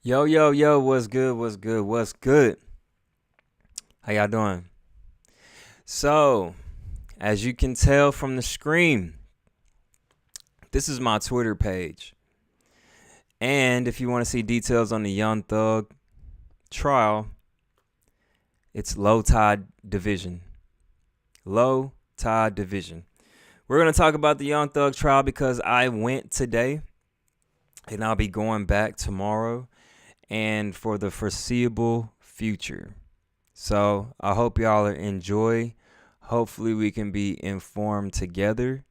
Yo, yo, yo, what's good? What's good? What's good? How y'all doing? So, as you can tell from the screen, this is my Twitter page. And if you want to see details on the Young Thug trial, it's Low Tide Division. Low Tide Division. We're going to talk about the Young Thug trial because I went today and I'll be going back tomorrow and for the foreseeable future. So I hope y'all enjoy. Hopefully we can be informed together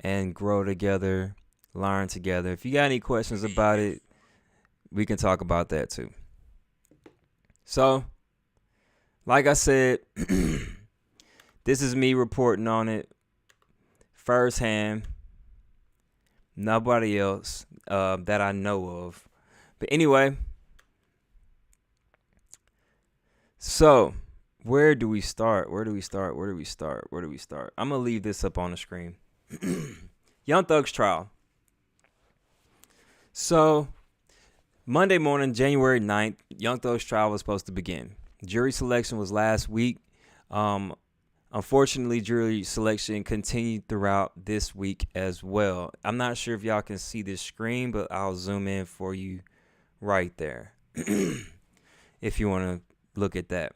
and grow together, learn together. If you got any questions about it, we can talk about that too. So, like I said, this is me reporting on it firsthand. Nobody else that I know of. But anyway, so where do we start? Where do we start? I'm going to leave this up on the screen. Young Thug's trial. So, Monday morning, January 9th, Young Thug's trial was supposed to begin. Jury selection was last week. Unfortunately, jury selection continued throughout this week as well. I'm not sure if y'all can see this screen, but I'll zoom in for you right there if you want to look at that.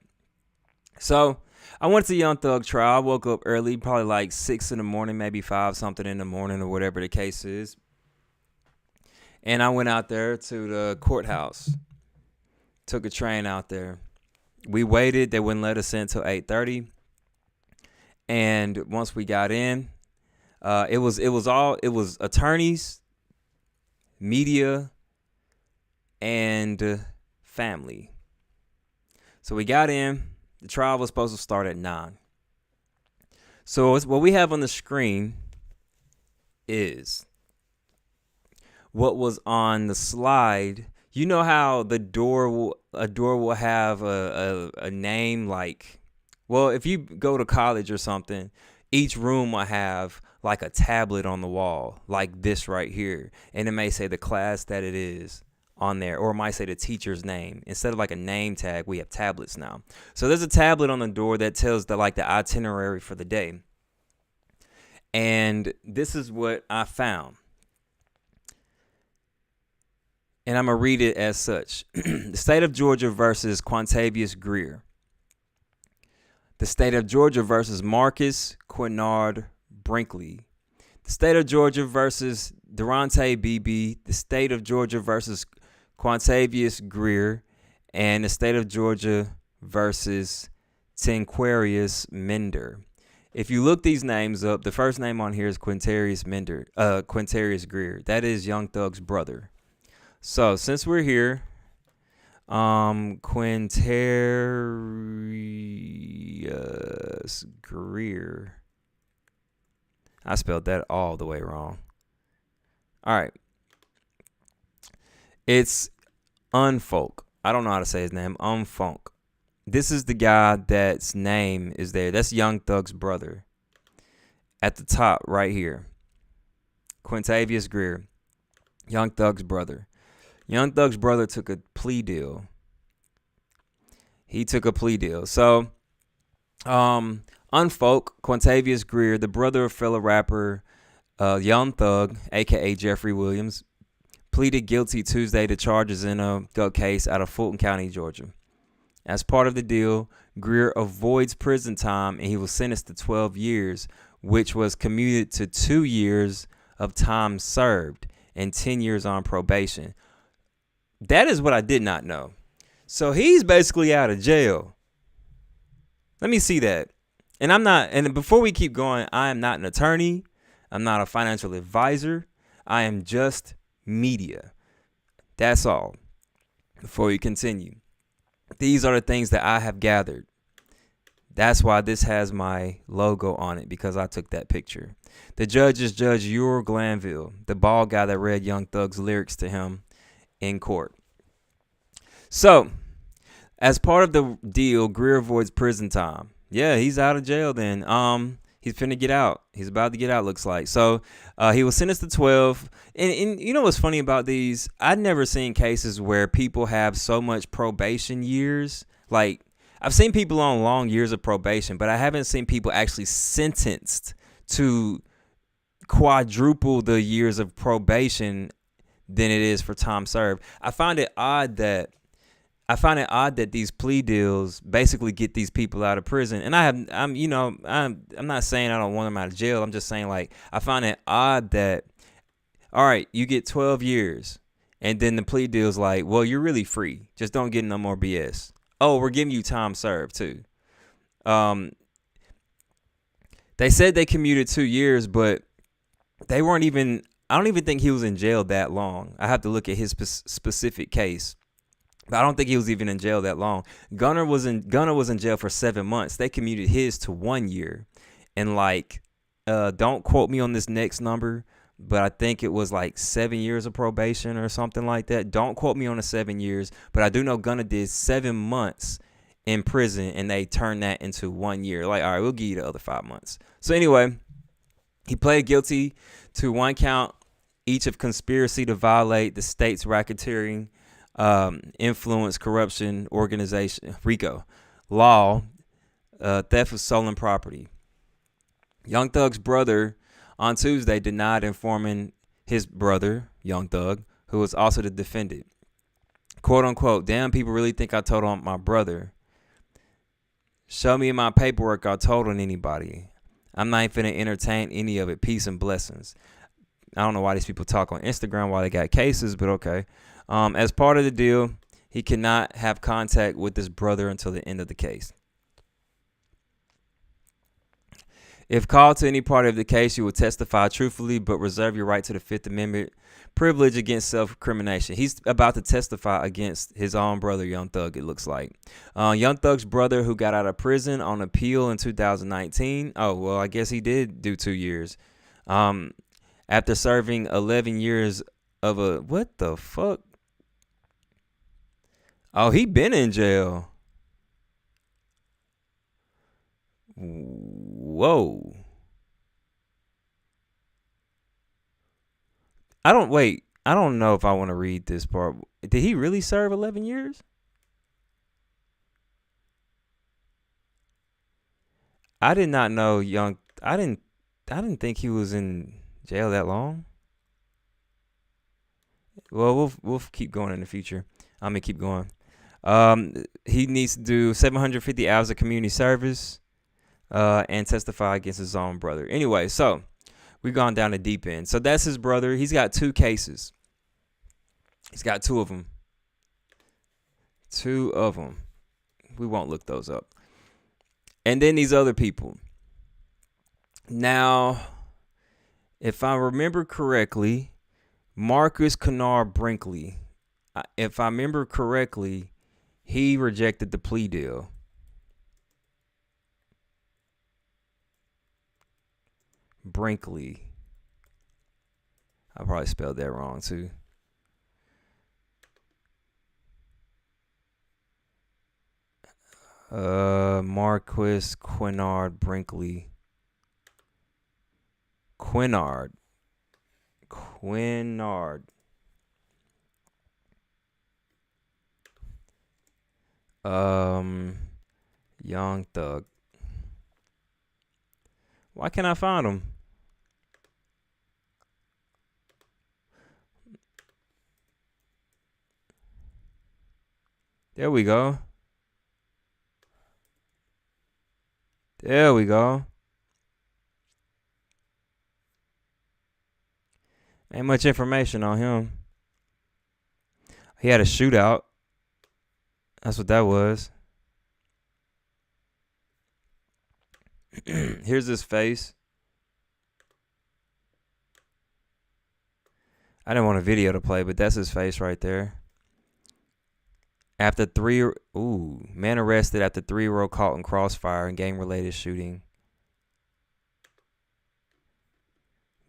So I went to Young Thug trial. I woke up early, probably like 6 in the morning, maybe 5 something in the morning or whatever the case is. And I went out there to the courthouse. Took a train out there. We waited. They wouldn't let us in until 8:30. And once we got in, it was attorneys, media, and family. So we got in. The trial was supposed to start at 9. So what we have on the screen is what was on the slide. You know how a door will have a name like, well, if you go to college or something, each room will have like a tablet on the wall, like this right here. And it may say the class that it is on there, or it might say the teacher's name. Instead of like a name tag, we have tablets now. So there's a tablet on the door that tells the itinerary for the day. And this is what I found. And I'm going to read it as such. The state of Georgia versus Quantavious Greer. The state of Georgia versus Marcus Quinard Brinkley. The state of Georgia versus Durante Beebe. The state of Georgia versus Quantavious Greer. And the state of Georgia versus Tenquarius Mender. If you look these names up, the first name on here is Quintarius Greer. That is Young Thug's brother. So since we're here, Quintarius Greer. I spelled that all the way wrong. All right. It's Unfolk. I don't know how to say his name. Unfolk. This is the guy that's name is there. That's Young Thug's brother. At the top right here. Quintavious Greer. Young Thug's brother. Young Thug's brother took a plea deal. He took a plea deal. So, Unfolk, Quintavious Greer, the brother of fellow rapper Young Thug, a.k.a. Jeffrey Williams, pleaded guilty Tuesday to charges in a gun case out of Fulton County, Georgia. As part of the deal, Greer avoids prison time, and he was sentenced to 12 years, which was commuted to 2 years of time served and 10 years on probation. That is what I did not know. So he's basically out of jail. Let me see that. And before we keep going, I am not an attorney. I'm not a financial advisor. I am just media. That's all. Before we continue, these are the things that I have gathered. That's why this has my logo on it, because I took that picture. The judge is Judge Ure Glanville, the bald guy that read Young Thug's lyrics to him in court. So, as part of the deal, Greer avoids prison time. Yeah, he's out of jail then. He's finna get out. He's about to get out, looks like. So he was sentenced to 12. And you know what's funny about these? I've never seen cases where people have so much probation years. Like, I've seen people on long years of probation, but I haven't seen people actually sentenced to quadruple the years of probation than it is for time served. I find it odd that these plea deals basically get these people out of prison. And I'm not saying I don't want them out of jail. I'm just saying, like, I find it odd that, all right, you get 12 years, and then the plea deal's like, well, you're really free. Just don't get no more BS. Oh, we're giving you time served too. They said they commuted 2 years, but they weren't even. I don't even think he was in jail that long. I have to look at his specific case. But I don't think he was even in jail that long. Gunner was in jail for 7 months. They commuted his to 1 year. And like, don't quote me on this next number, but I think it was like 7 years of probation or something like that. Don't quote me on the 7 years, but I do know Gunner did 7 months in prison, and they turned that into 1 year. Like, all right, we'll give you the other 5 months. So anyway, he pled guilty to 1 count each of conspiracy to violate the state's racketeering, influence, corruption, organization, RICO, law, theft of stolen property. Young Thug's brother on Tuesday denied informing his brother, Young Thug, who was also the defendant. Quote unquote, damn, people really think I told on my brother. Show me in my paperwork I told on anybody. I'm not even finna entertain any of it. Peace and blessings. I don't know why these people talk on Instagram while they got cases, but okay. As part of the deal, he cannot have contact with his brother until the end of the case. If called to any part of the case, you will testify truthfully, but reserve your right to the Fifth Amendment privilege against self-incrimination. He's about to testify against his own brother, Young Thug, it looks like. Young Thug's brother, who got out of prison on appeal in 2019. Oh, well, I guess he did do 2 years. After serving 11 years of a... What the fuck? Oh, he been in jail. Whoa. I don't know if I want to read this part. Did he really serve 11 years? I did not know I didn't think he was in jail that long. Well, we'll keep going in the future. I'm gonna keep going. He needs to do 750 hours of community service, and testify against his own brother. Anyway, so we've gone down the deep end. So that's his brother. He's got 2 cases. He's got 2 of them. 2 of them. We won't look those up. And then these other people. Now, if I remember correctly, Marcus Kennard Brinkley, if I remember correctly, he rejected the plea deal. Brinkley. I probably spelled that wrong too. Marquis Quinard Brinkley. Quinard. Young Thug. Why can't I find him? There we go. There we go. Ain't much information on him. He had a shootout. That's what that was. Here's his face. I didn't want a video to play, but that's his face right there. Man arrested after 3-year-old caught in crossfire in gang-related shooting.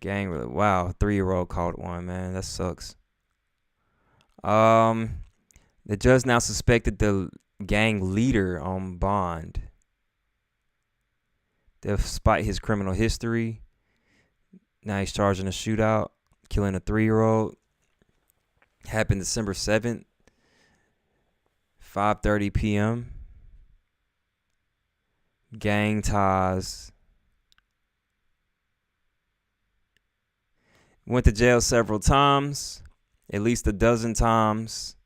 Wow, 3-year-old caught one, man. That sucks. The judge now suspected the gang leader on bond. despite his criminal history. Now he's charged in a shootout, killing a 3-year-old. Happened December 7th, 5:30 p.m. Gang ties. Went to jail several times, at least a dozen times.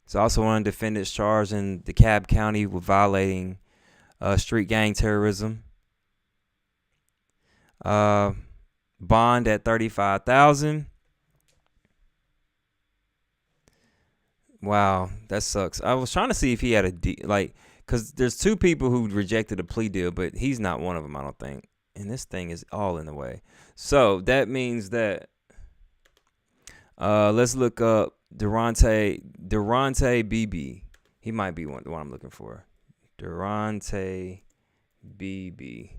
There's also one defendant charged in DeKalb County with violating street gang terrorism. Bond at $35,000. Wow, that sucks. I was trying to see if he had because there's 2 people who rejected a plea deal, but he's not one of them, I don't think. And this thing is all in the way. So that means that let's look up Durante BB. He might be the one I'm looking for. Durante BB.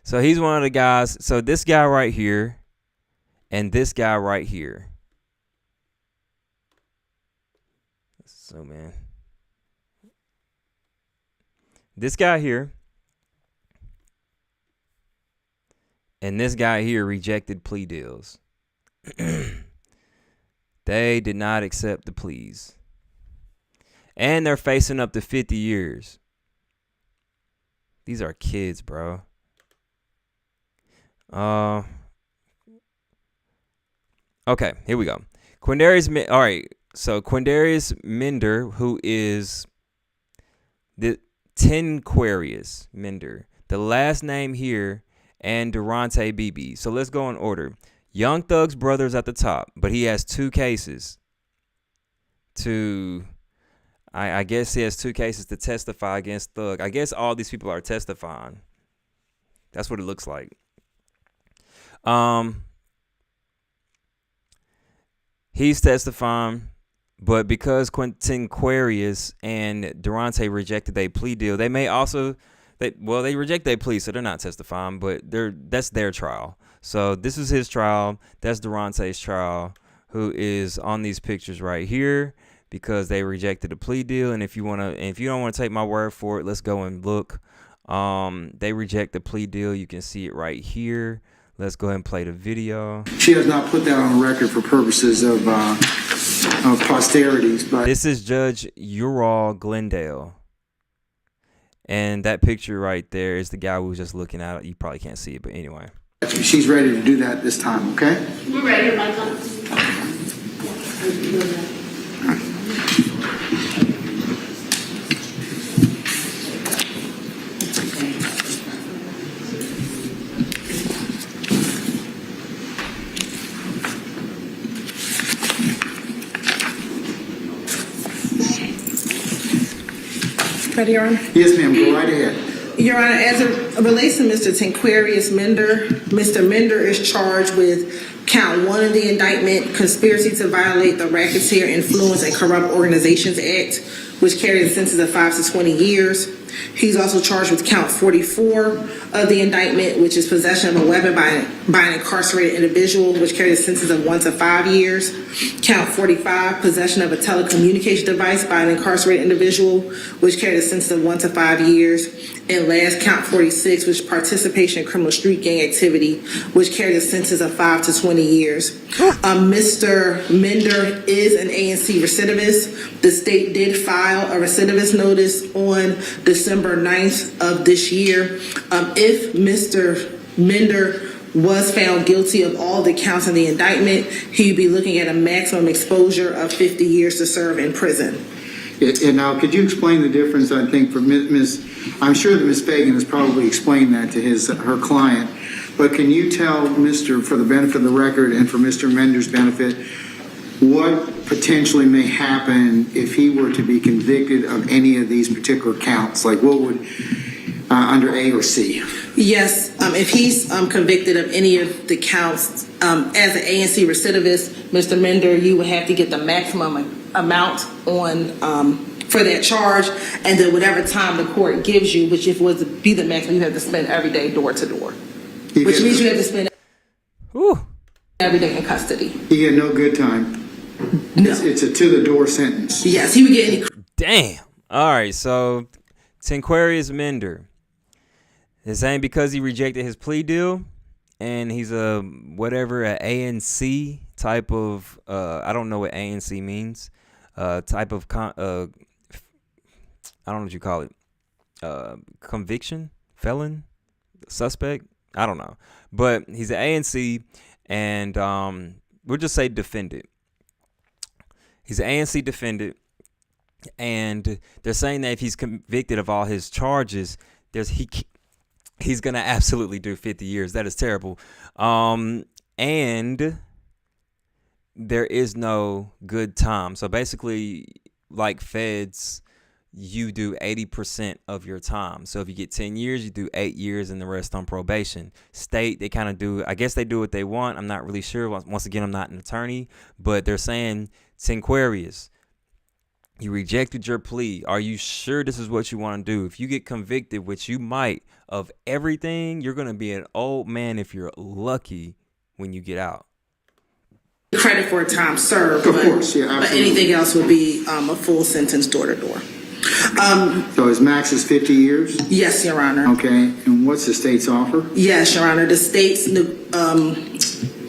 So he's one of the guys. So this guy right here and this guy right here. So, man. This guy here and this guy here rejected plea deals. They did not accept the pleas. And they're facing up to 50 years. These are kids, bro. Okay, here we go. All right, so Quindarius Mender, who is the Tenquarius Mender, the last name here, and Durante BB. So let's go in order. Young Thug's brother's at the top, but he has 2 cases I guess he has 2 cases to testify against Thug. I guess all these people are testifying. That's what it looks like. He's testifying, but because Quintarius and Durante rejected their plea deal, they may also they reject their plea, so they're not testifying, but that's their trial. So this is his trial. That's Durante's trial, who is on these pictures right here because they rejected a plea deal. And if you don't want to take my word for it, let's go and look. They reject the plea deal. You can see it right here. Let's go ahead and play the video. She has not put that on record for purposes of posterities. But this is Judge Ural Glendale. And that picture right there is the guy who was just looking at it. You probably can't see it, but anyway. She's ready to do that this time, okay? We're ready, Michael. Ready, Your Honor? Yes, ma'am. Go right ahead. Your Honor, as it relates to Mr. Tenquarius Mender, Mr. Mender is charged with count 1 of the indictment, conspiracy to violate the Racketeer Influence and Corrupt Organizations Act, which carries a sentence of 5 to 20 years. He's also charged with count 44 of the indictment, which is possession of a weapon by an incarcerated individual, which carries a sentence of 1 to 5 years. Count 45, possession of a telecommunication device by an incarcerated individual, which carries a sentence of 1 to 5 years. And last, count 46, which is participation in criminal street gang activity, which carries a sentence of 5 to 20 years. Mr. Mender is an ANC recidivist. The state did file a recidivist notice on December 9th of this year. If Mr. Mender was found guilty of all the counts in the indictment, he'd be looking at a maximum exposure of 50 years to serve in prison. And now, could you explain the difference, I think, for I'm sure that Ms. Fagan has probably explained that to her client, but can you tell for the benefit of the record and for Mr. Mender's benefit, what potentially may happen if he were to be convicted of any of these particular counts? Like what would, under A or C? Yes, if he's convicted of any of the counts, as an ANC recidivist, Mr. Mender, you would have to get the maximum amount on for that charge, and then whatever time the court gives you, which if it was to be the maximum, you have to spend every day door to door, which means you have to spend every day in custody. He get no good time. No. It's a to the door sentence. Yes, he would get any. Damn. All right, so Tinquarius Mender. It's saying because he rejected his plea deal, and he's a ANC type of I don't know what ANC means. Type of I don't know what you call it. Conviction, felon, suspect. I don't know, but he's an ANC, and we'll just say defendant. He's an ANC defendant, and they're saying that if he's convicted of all his charges, he's gonna absolutely do 50 years. That is terrible. And there is no good time. So basically, like feds, you do 80% of your time. So if you get 10 years, you do 8 years and the rest on probation. State, they kind of do, I guess they do what they want. I'm not really sure. Once again, I'm not an attorney, but they're saying, Tinquarius, you rejected your plea. Are you sure this is what you want to do? If you get convicted, which you might, of everything, you're going to be an old man if you're lucky when you get out. Credit for time served, Of course, yeah, but absolutely. anything else would be a full sentence door to door. So his max is 50 years? Yes, Your Honor. Okay, and what's the state's offer? Yes, Your Honor. The state's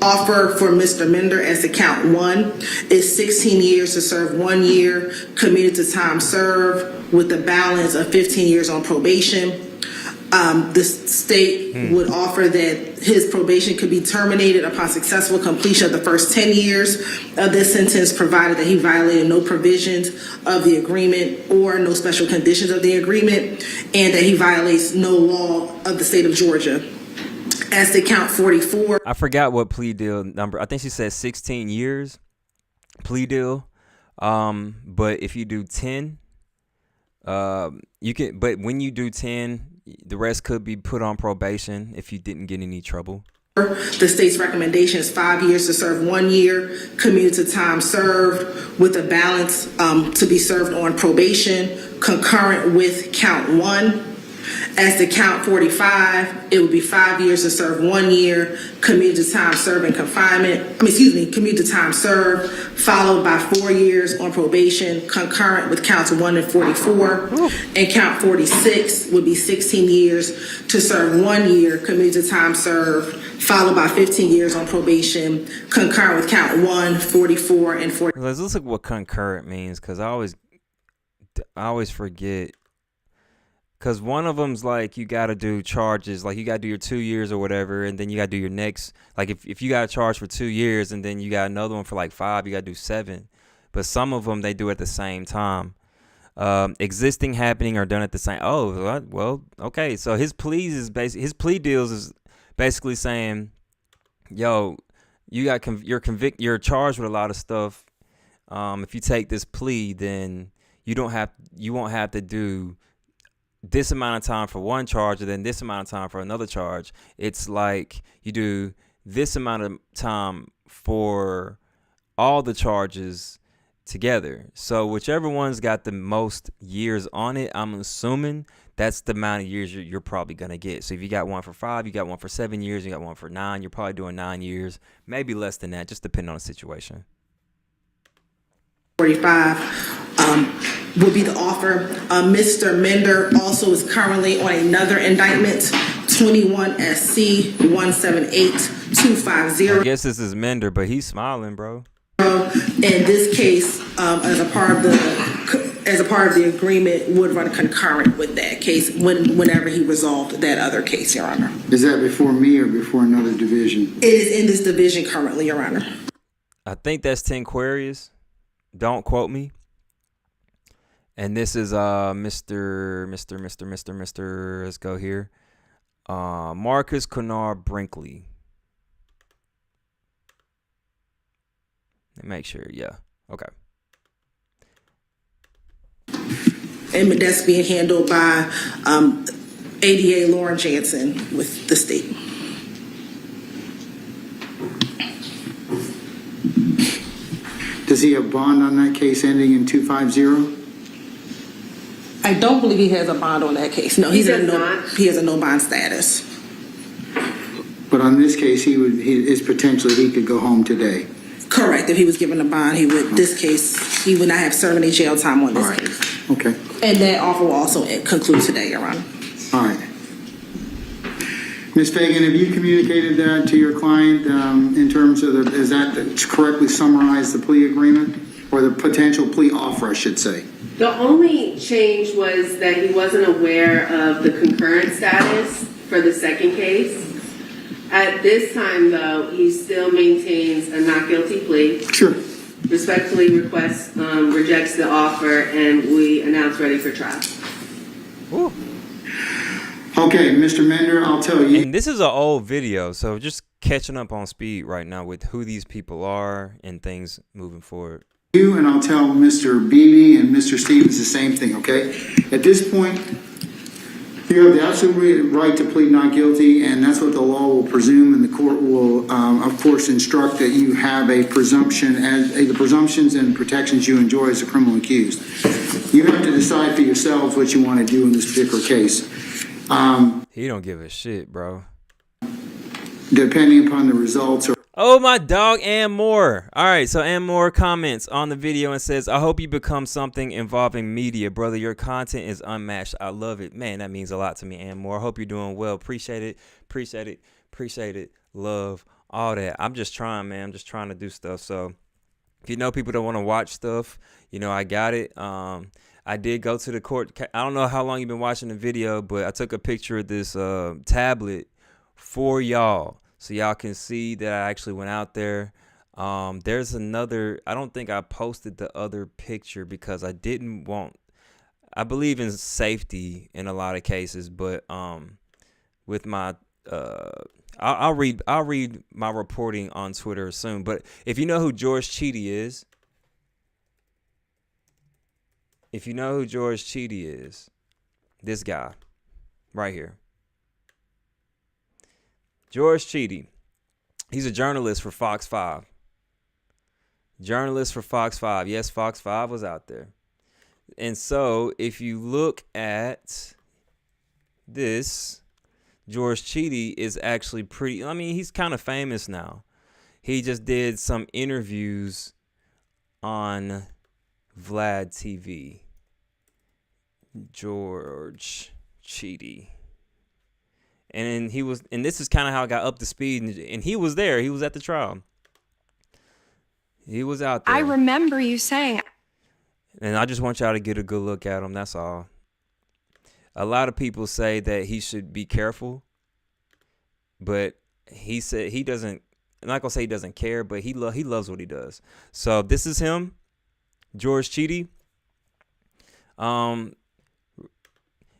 offer for Mr. Mender as to count one is 16 years to serve 1 year, committed to time served, with a balance of 15 years on probation. The state would offer that his probation could be terminated upon successful completion of the first 10 years of this sentence, provided that he violated no provisions of the agreement or no special conditions of the agreement, and that he violates no law of the state of Georgia. As to count 44. I forgot what plea deal number. I think she said 16 years plea deal. But if you do 10, you can. But when you do 10, the rest could be put on probation if you didn't get any trouble. The state's recommendation is 5 years to serve 1 year, commuted to time served, with a balance to be served on probation, concurrent with count one. As to count 45, it would be 5 years to serve 1 year, commuted to time served and confinement. Commuted to time served, followed by 4 years on probation, concurrent with counts 1 and 44. And count 46 would be 16 years to serve 1 year, commuted to time served, followed by 15 years on probation, concurrent with count 1, 44, and 40. Let's look at what concurrent means, because I always forget. Because one of them's like you got to do charges, like you got to do your 2 years or whatever, and then you got to do your next, like if you got a charge for 2 years and then you got another one for like 5, you got to do 7. But some of them, they do at the same time. Existing, happening, or done at the same. Oh, well, okay. So his plea deals is basically saying, yo, you're charged with a lot of stuff. If you take this plea, then you won't have to do this amount of time for one charge and then this amount of time for another charge. It's like you do this amount of time for all the charges together. So whichever one's got the most years on it, I'm assuming that's the amount of years you're probably going to get. So if you got one for 5, you got one for 7 years, you got one for 9, you're probably doing 9 years, maybe less than that, just depending on the situation. 45 will be the offer. Mr. Mender also is currently on another indictment, 21 SC 178250. I guess this is Mender, but he's smiling, bro. In this case, as a part of the agreement, would run concurrent with that case whenever he resolved that other case, Your Honor. Is that before me or before another division? It is in this division currently, Your Honor. I think that's Tinquarius. Don't quote me. And this is Mr. Let's go here. Marcus Kennard Brinkley. Make sure, yeah. Okay. And that's being handled by ADA Lauren Jansen with the state. Does he have bond on that case ending in 250? I don't believe he has a bond on that case. No, he has a no bond status. But on this case, his potentially he could go home today. Correct. If he was given a bond, he would not have served any jail time on this case. Okay. And that offer will also conclude today, Your Honor. All right. Ms. Fagan, have you communicated that to your client in terms of is that to correctly summarize the plea agreement or the potential plea offer, I should say? The only change was that he wasn't aware of the concurrent status for the second case. At this time, though, he still maintains a not guilty plea. Sure. Respectfully rejects the offer, and we announce ready for trial. Ooh. Okay, Mr. Mender, I'll tell you. And this is an old video, so just catching up on speed right now with who these people are and things moving forward. And I'll tell Mr. Beebe and Mr. Stevens the same thing, okay? At this point, you have the absolute right to plead not guilty, and that's what the law will presume, and the court will, of course, instruct that you have a presumption, as the presumptions and protections you enjoy as a criminal accused. You have to decide for yourselves what you want to do in this particular case. He don't give a shit, bro. Depending upon the results. Oh, my dog, and more. All right, so and more comments on the video and says, I hope you become something involving media, brother. Your content is unmatched. I love it. Man, that means a lot to me, and more. I hope you're doing well. Appreciate it. Appreciate it. Appreciate it. Love, all that. I'm just trying, man. I'm just trying to do stuff. So if you know people that want to watch stuff, you know, I got it. I did go to the court. I don't know how long you've been watching the video, but I took a picture of this tablet for y'all so y'all can see that I actually went out there. There's another. I don't think I posted the other picture because I didn't want. I believe in safety in a lot of cases, but with my I'll read my reporting on Twitter soon. But if you know who George Cheedy is. If you know who George Cheedy is, this guy right here. George Cheedy, he's a journalist for Fox 5. Journalist for Fox 5. Yes, Fox 5 was out there. And so if you look at this, George Cheedy is actually pretty, I mean, he's kind of famous now. He just did some interviews on Vlad TV. George Cheedy. And he was, and this is kind of how I got up to speed. And he was there. He was at the trial. He was out there. I remember you saying. And I just want y'all to get a good look at him. That's all. A lot of people say that he should be careful. But he said he doesn't, I'm not going to say he doesn't care, but he loves what he does. So this is him, George Cheedy.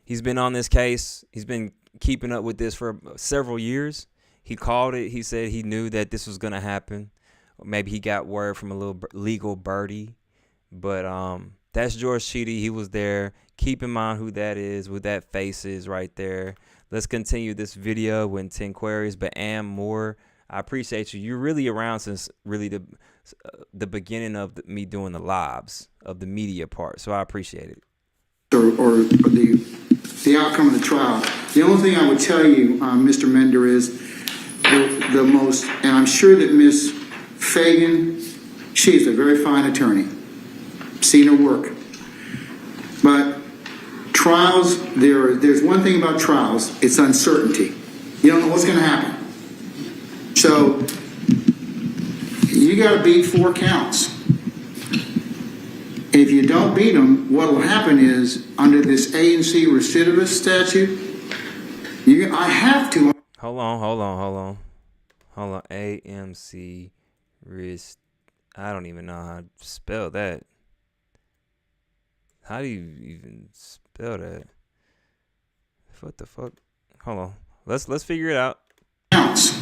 He's been on this case. He's been keeping up with this for several years. He called it. He said he knew that this was going to happen. Maybe he got word from a little legal birdie. But that's George Cheedy. He was there. Keep in mind who that is, what that face is right there. Let's continue this video with 10 queries. But and more, I appreciate you. You're really around since really the beginning of me doing the lives of the media part. So I appreciate it. Or the outcome of the trial. The only thing I would tell you, Mr. Mender, is the most, and I'm sure that Ms. Fagan, she's a very fine attorney. Seen her work. But trials, there's one thing about trials, it's uncertainty. You don't know what's going to happen. So you got to beat 4 counts. If you don't beat them, what will happen is, under this A&C recidivist statute, I have to. Hold on. AMC I don't even know how to spell that. How do you even spell that? What the fuck? Hold on. Let's figure it out. Counts.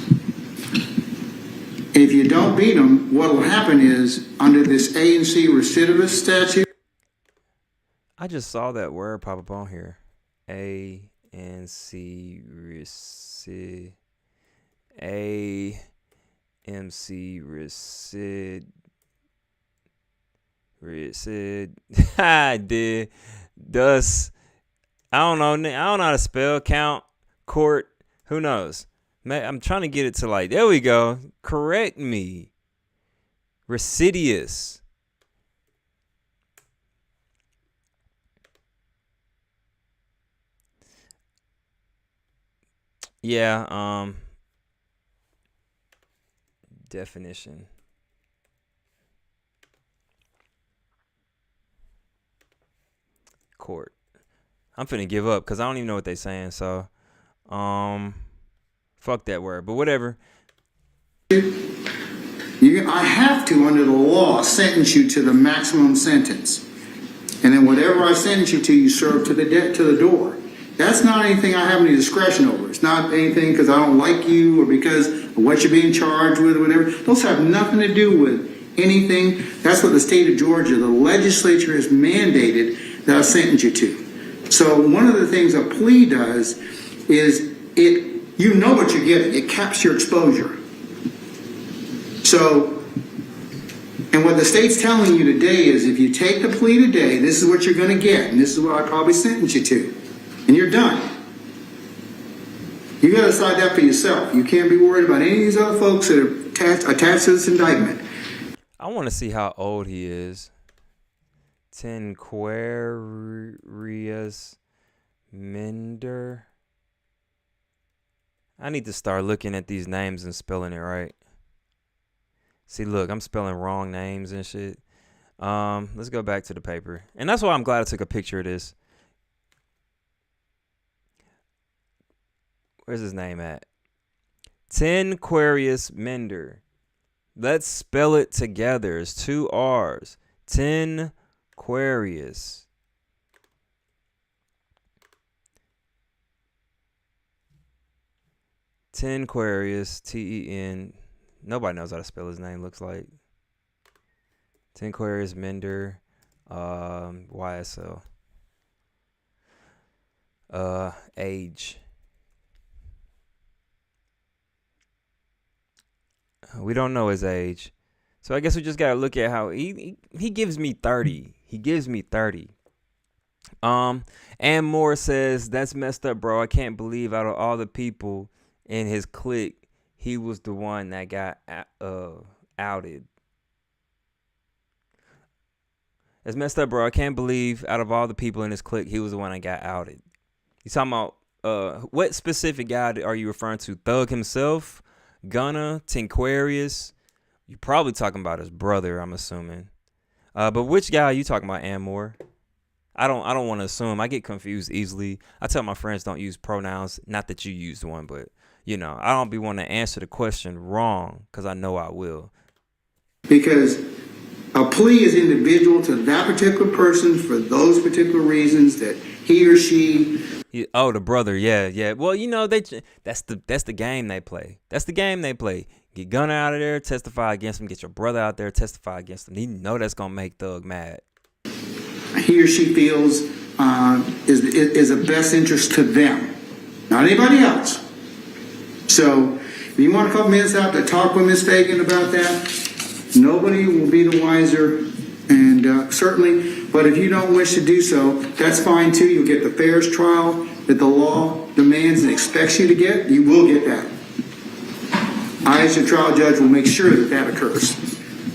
If you don't beat them, what will happen is, under this A&C recidivist statute. I just saw that word pop up on here. A&C recidivist. AMC recid. I did. Thus, I don't know how to spell, count, court. Who knows? I'm trying to get it to like, there we go. Correct me. Residious. Yeah. Definition. Court. I'm finna give up because I don't even know what they're saying. So, fuck that word. But whatever. I have to, under the law, sentence you to the maximum sentence. And then whatever I sentence you to, you serve to the door. That's not anything I have any discretion over. It's not anything because I don't like you or because of what you're being charged with or whatever. Those have nothing to do with anything. That's what the state of Georgia, the legislature has mandated that I sentence you to. So one of the things a plea does is you know what you're getting. It caps your exposure. So, and what the state's telling you today is if you take the plea today, this is what you're going to get, and this is what I probably sentence you to, and you're done. You got to decide that for yourself. You can't be worried about any of these other folks that are attached to this indictment. I want to see how old he is. Tenquarius Minder. I need to start looking at these names and spelling it right. See, look, I'm spelling wrong names and shit. Let's go back to the paper. And that's why I'm glad I took a picture of this. Where's his name at? Tenquarius Minder. Let's spell it together. It's 2 R's. Tenquarius. Tenquarius. Ten. Nobody knows how to spell his name, looks like. Tenquarius Minder. YSL. Age. We don't know his age. So I guess we just got to look at how he gives me 30. He gives me 30. And Moore says, that's messed up, bro. I can't believe out of all the people in his clique, he was the one that got outed. That's messed up, bro. I can't believe out of all the people in his clique, he was the one that got outed. You talking about what specific guy are you referring to? Thug himself? Gunna? Tenquarius? You're probably talking about his brother, I'm assuming. But which guy are you talking about, Amore? I don't want to assume. I get confused easily. I tell my friends don't use pronouns. Not that you used one, but you know, I don't be wanting to answer the question wrong because I know I will. Because a plea is individual to that particular person for those particular reasons that he or she. Oh, the brother, yeah. Well, you know, that's the game they play. That's the game they play. Get Gunna out of there, testify against him. Get your brother out there, testify against him. You know that's gonna make Thug mad. He or she feels is the best interest to them, not anybody else. So, if you want a couple minutes out to talk with Ms. Fagan about that, nobody will be the wiser, and certainly, but if you don't wish to do so, that's fine too. You'll get the fairest trial that the law demands and expects you to get. You will get that. I, as your trial judge, will make sure that that occurs.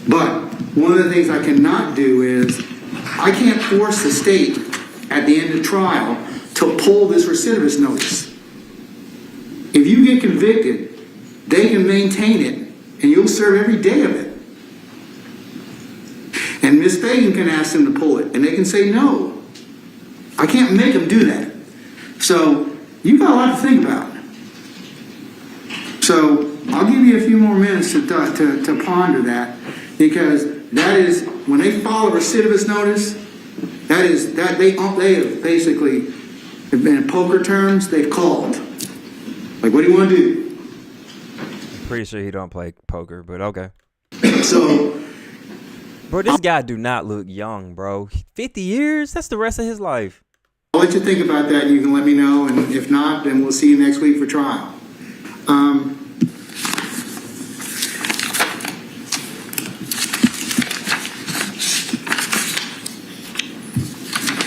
But one of the things I cannot do is I can't force the state at the end of trial to pull this recidivist notice. If you get convicted, they can maintain it, and you'll serve every day of it. And Ms. Fagan can ask them to pull it, and they can say no. I can't make them do that. So you've got a lot to think about. So I'll give you a few more minutes to ponder that, because that is, when they file a recidivist notice, that they have basically, in poker terms, they've called. Like, what do you want to do? I'm pretty sure he don't play poker, but okay. So, bro, this guy do not look young, bro. 50 years? That's the rest of his life. I'll let you think about that. You can let me know, and if not, then we'll see you next week for trial.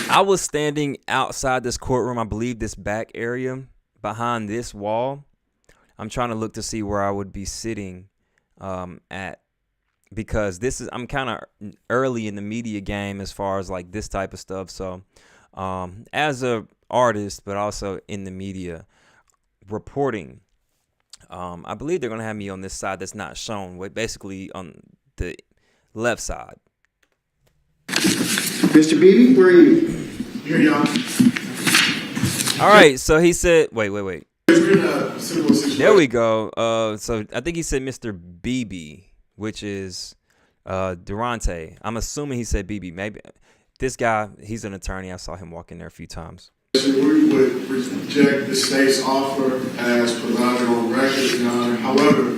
I was standing outside this courtroom, I believe this back area, behind this wall. I'm trying to look to see where I would be sitting at, because I'm kind of early in the media game as far as like this type of stuff. So as a artist, but also in the media, reporting. I believe they're gonna have me on this side that's not shown, basically on the left side. Mr. Beebe, where are you? Here, y'all. All right, so he said, wait. We're in a similar situation. There we go. So I think he said Mr. Beebe, which is Durante. I'm assuming he said Beebe. Maybe this guy, he's an attorney. I saw him walk in there a few times. We would reject the state's offer as provided on record, Your Honor. However,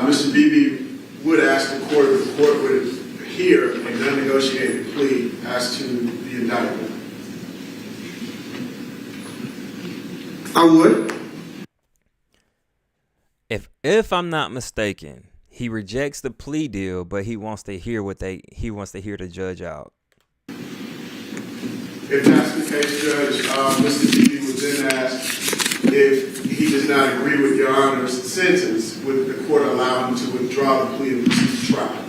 Mr. Beebe would ask the court if the court would hear a non-negotiated plea as to the indictment. I would. If I'm not mistaken, he rejects the plea deal, but he wants to hear the judge out. If that's the case, Judge, Mr. Beebe would then ask if he does not agree with Your Honor's sentence, would the court allow him to withdraw the plea and proceed to trial?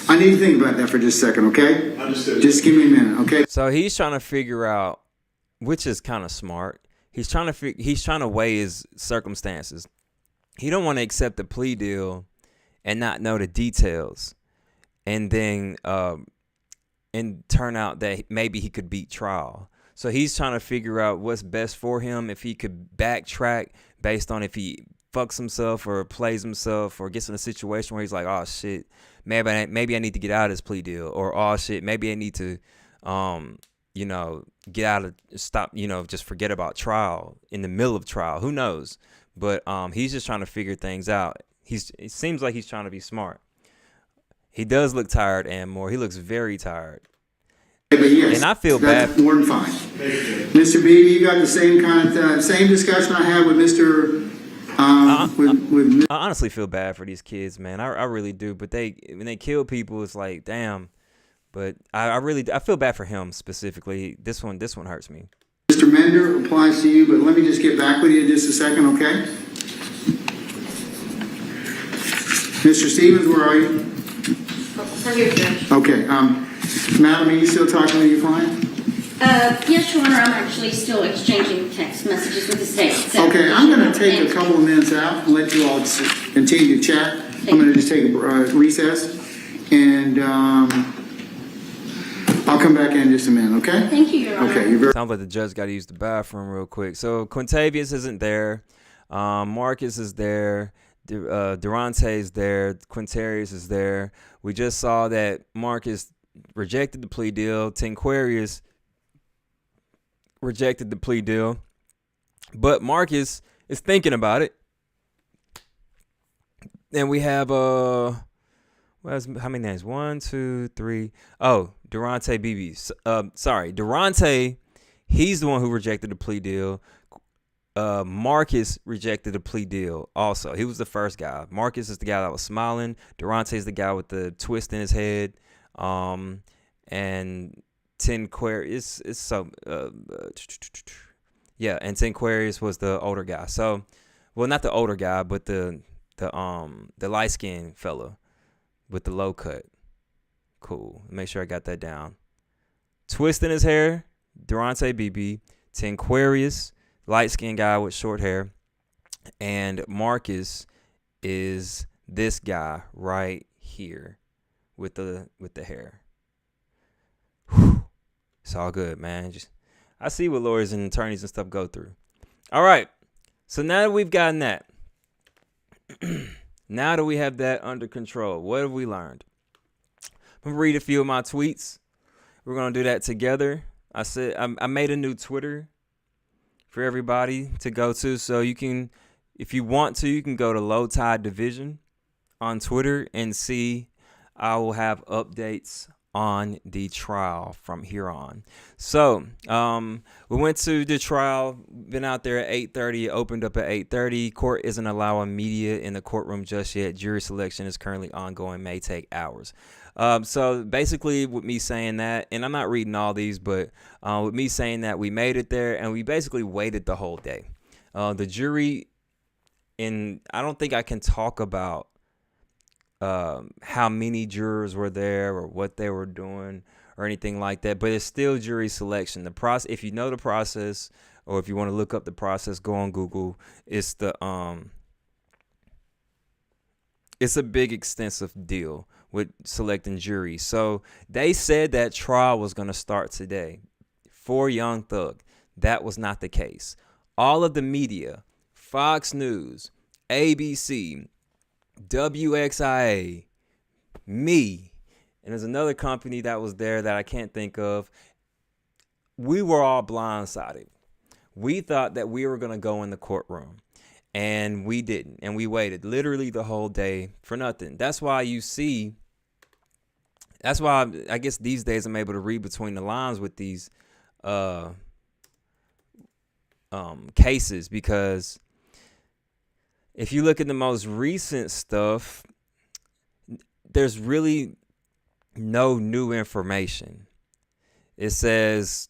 I need to think about that for just a second, okay? Understood. Just give me a minute, okay? So he's trying to figure out, which is kind of smart. He's trying to weigh his circumstances. He don't want to accept the plea deal and not know the details, and then and turn out that maybe he could beat trial. So he's trying to figure out what's best for him, if he could backtrack based on if he fucks himself or plays himself or gets in a situation where he's like, oh shit, maybe I need to get out of this plea deal, or oh shit, maybe I need to get out of, stop, just forget about trial in the middle of trial. Who knows? But he's just trying to figure things out. It seems like he's trying to be smart. He does look tired, and more. He looks very tired. But yes, and I feel that's bad. more than fine. Mr. Beebe, you got the same kind of same discussion I had with Mr. I honestly feel bad for these kids, man. I really do. But when they kill people, it's like, damn. But I feel bad for him specifically. This one hurts me. Mr. Mender applies to you, but let me just get back with you in just a second, okay? Mr. Stevens, where are you? Right here, Judge. Okay, madam, are you still talking to your client? Yes, Your Honor, I'm actually still exchanging text messages with the state. So Okay, I'm going to take a couple of minutes out and let you all continue to chat. I'm going to just take a recess, and I'll come back in just a minute, okay? Thank you, Your Honor. Okay, you're very... Sounds like the judge got to use the bathroom real quick. So Quintavious isn't there. Marcus is there. Durante is there. Quintarius is there. We just saw that Marcus rejected the plea deal. Tenquarius rejected the plea deal. But Marcus is thinking about it. And we have how many names? 1, 2, 3. Oh, Durante Beebe. Durante, he's the one who rejected the plea deal. Marcus rejected the plea deal also. He was the first guy. Marcus is the guy that was smiling. Durante is the guy with the twist in his head. And Tenquarius is so and Tenquarius was the older guy. So, well, not the older guy, but the light skinned fella with the low cut. Cool. Make sure I got that down. Twist in his hair, Durante Beebe. Tenquarius, light skinned guy with short hair. And Marcus is this guy right here with the hair. Whew. It's all good, man. I see what lawyers and attorneys and stuff go through. All right. So now that we've gotten that, now that we have that under control, what have we learned? I'm going to read a few of my tweets. We're going to do that together. I said I made a new Twitter for everybody to go to. So you can, if you want to, you can go to LowTide Division on Twitter and see. I will have updates on the trial from here on. So we went to the trial, been out there at 8:30. It opened up at 8:30. Court isn't allowing media in the courtroom just yet. Jury selection is currently ongoing, may take hours. So basically with me saying that, and I'm not reading all these, but with me saying that, we made it there and we basically waited the whole day. The jury, and I don't think I can talk about how many jurors were there or what they were doing or anything like that, but it's still jury selection. The process, if you know the process, or if you want to look up the process, go on Google. It's it's a big, extensive deal with selecting juries. So they said that trial was going to start today for Young Thug. That was not the case. All of the media, Fox News, ABC, WXIA, me, and there's another company that was there that I can't think of. We were all blindsided. We thought that we were going to go in the courtroom, and we didn't. And we waited literally the whole day for nothing. That's why I guess these days I'm able to read between the lines with these cases, because if you look at the most recent stuff, there's really no new information. It says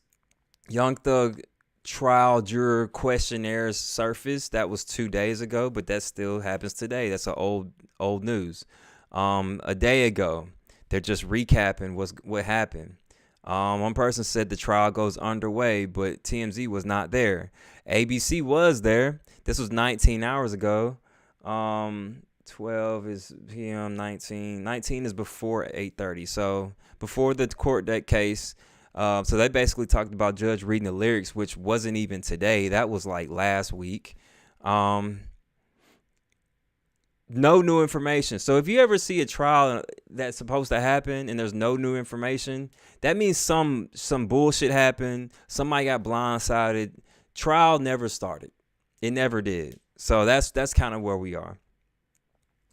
Young Thug trial juror questionnaires surfaced. That was 2 days ago, but that still happens today. That's old news. A day ago, they're just recapping what happened. One person said the trial goes underway, but TMZ was not there. ABC was there. This was 19 hours ago. 12 is PM, 19 is before 8:30. So before the court date case. So they basically talked about judge reading the lyrics, which wasn't even today. That was like last week. No new information. So if you ever see a trial that's supposed to happen and there's no new information, that means some bullshit happened. Somebody got blindsided. Trial never started. It never did. So that's kind of where we are.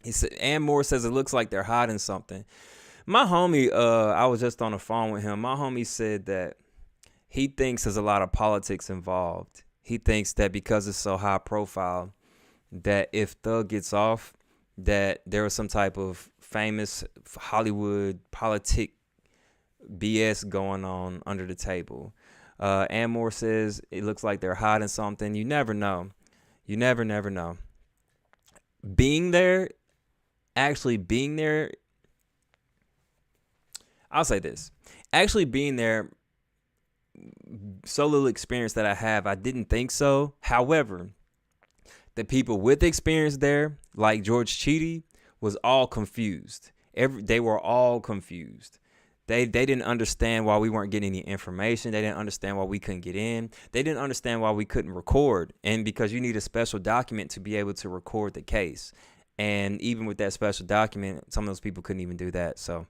He said, and Moore says it looks like they're hiding something. My homie, I was just on the phone with him. My homie said that he thinks there's a lot of politics involved. He thinks that because it's so high profile, that if Thug gets off, that there was some type of famous Hollywood politic BS going on under the table. Anmore says it looks like they're hiding something. You never know. You never know. Actually being there, I'll say this. Actually being there, so little experience that I have, I didn't think so. However, the people with experience there, like George Cheedy, was all confused. They were all confused. They didn't understand why we weren't getting any information. They didn't understand why we couldn't get in. They didn't understand why we couldn't record. And because you need a special document to be able to record the case. And even with that special document, some of those people couldn't even do that. So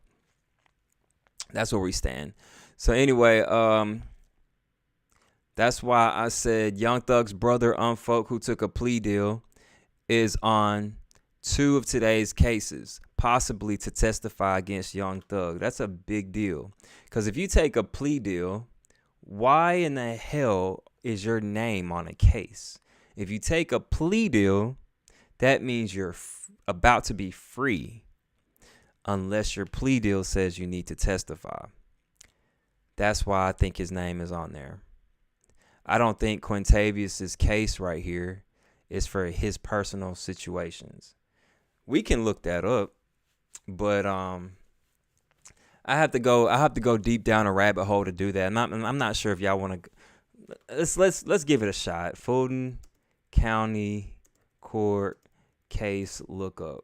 that's where we stand. So anyway, that's why I said Young Thug's brother, Unfolk, who took a plea deal, is on 2 of today's cases, possibly to testify against Young Thug. That's a big deal. Because if you take a plea deal, why in the hell is your name on a case? If you take a plea deal, that means you're about to be free, unless your plea deal says you need to testify. That's why I think his name is on there. I don't think Quintavious' case right here is for his personal situations. We can look that up, but I have to go deep down a rabbit hole to do that. I'm not sure if y'all want to. Let's give it a shot. Fulton County Court case lookup.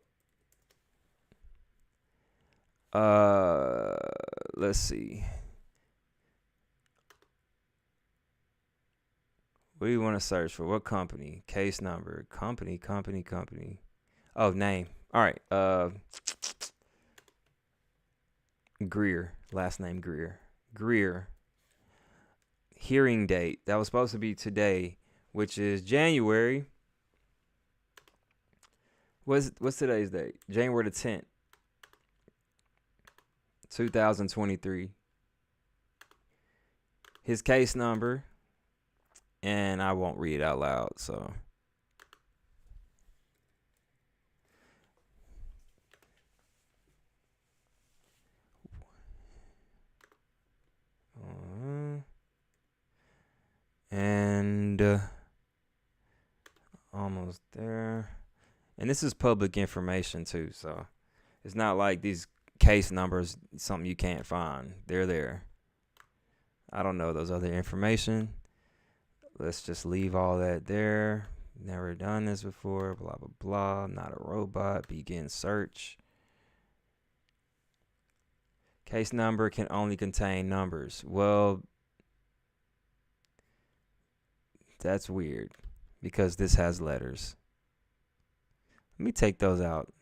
Let's see. What do you want to search for? What company? Case number. Company. Oh, name. All right. Greer. Last name Greer. Greer. Hearing date. That was supposed to be today, which is January. What's today's date? January the 10th. 2023. His case number, and I won't read it out loud, so. And almost there. And this is public information too, so it's not like these case numbers something you can't find. They're there. I don't know those other information. Let's just leave all that there. Never done this before. Blah, blah, blah. Not a robot. Begin search. Case number can only contain numbers. Well, that's weird because this has letters. Let me take those out.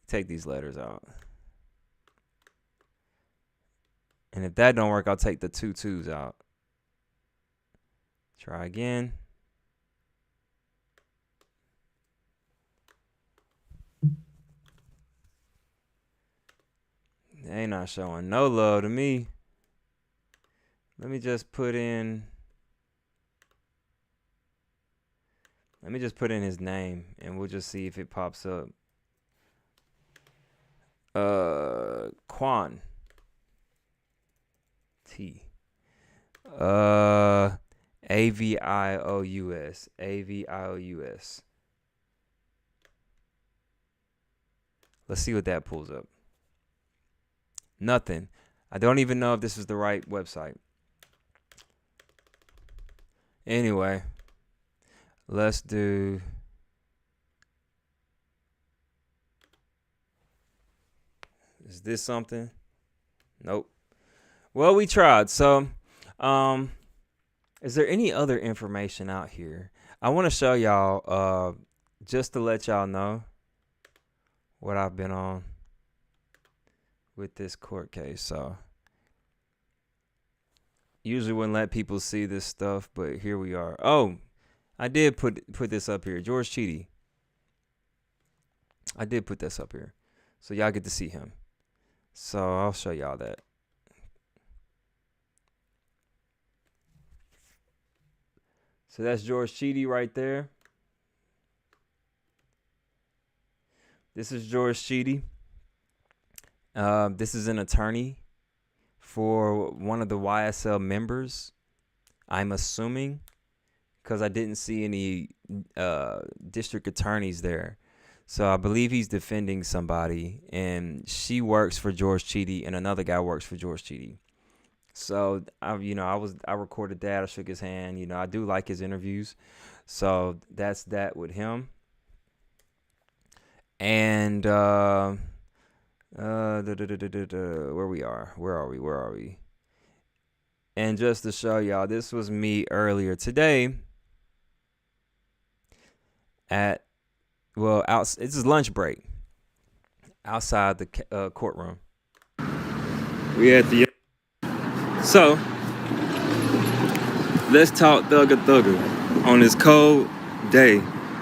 Take these letters out. And if that don't work, I'll take the 2 2s out. Try again. They ain't not showing no love to me. Let me just put in his name and we'll just see if it pops up. Quan T. Avious. Avious. Let's see what that pulls up. Nothing. I don't even know if this is the right website. Anyway, let's do. Is this something? Nope. Well, we tried. So, is there any other information out here? I want to show y'all, just to let y'all know what I've been on with this court case. So, usually wouldn't let people see this stuff, but here we are. Oh, I did put this up here. George Cheedy. I did put this up here, so y'all get to see him. So I'll show y'all that. So that's George Cheedy right there. This is George Cheedy. This is an attorney for one of the YSL members, I'm assuming, because I didn't see any district attorneys there. So I believe he's defending somebody, and she works for George Cheedy, and another guy works for George Cheedy. So I recorded that. I shook his hand. I do like his interviews. So that's that with him. And where are we? And just to show y'all, this was me earlier today at. Well, this is lunch break outside the courtroom. So, let's talk thugger on this cold day.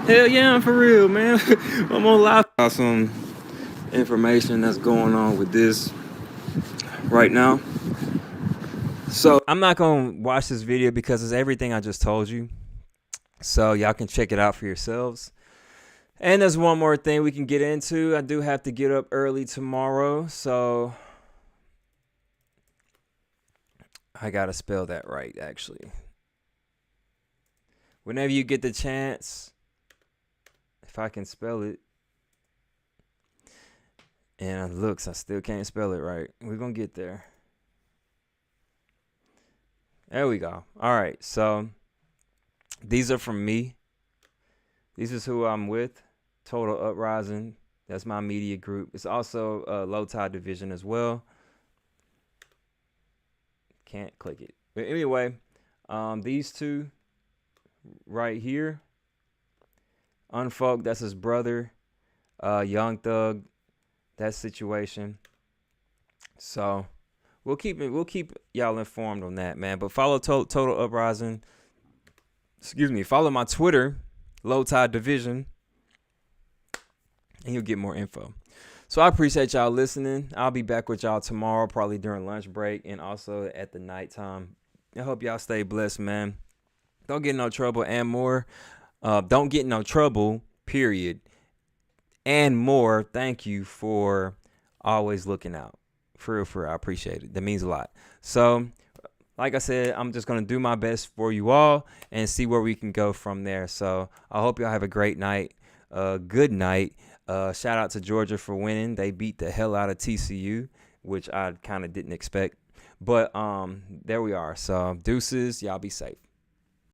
Hell yeah, I'm for real, man. I'm gonna lie about some information that's going on with this right now. So, I'm not gonna watch this video because it's everything I just told you. So, y'all can check it out for yourselves. And there's one more thing we can get into. I do have to get up early tomorrow, so I gotta spell that right, actually. Whenever you get the chance, if I can spell it, and looks, I still can't spell it right. We're gonna get there. There we go. All right, so these are from me. This is who I'm with. Total Uprising. That's my media group. It's also Low Tide Division as well. Can't click it. But anyway, these two right here. Unfolk, that's his brother. Young Thug, that situation. So we'll keep y'all informed on that, man. But follow Total Uprising. Excuse me. Follow my Twitter, Low Tide Division, and you'll get more info. So I appreciate y'all listening. I'll be back with y'all tomorrow, probably during lunch break and also at the nighttime. I hope y'all stay blessed, man. Don't get in no trouble and more. Don't get in no trouble, period. And more, thank you for always looking out. For real, I appreciate it. That means a lot. So, like I said, I'm just going to do my best for you all and see where we can go from there. So I hope y'all have a great night. Good night. Shout out to Georgia for winning. They beat the hell out of TCU, which I kind of didn't expect. But there we are. So deuces. Y'all be safe.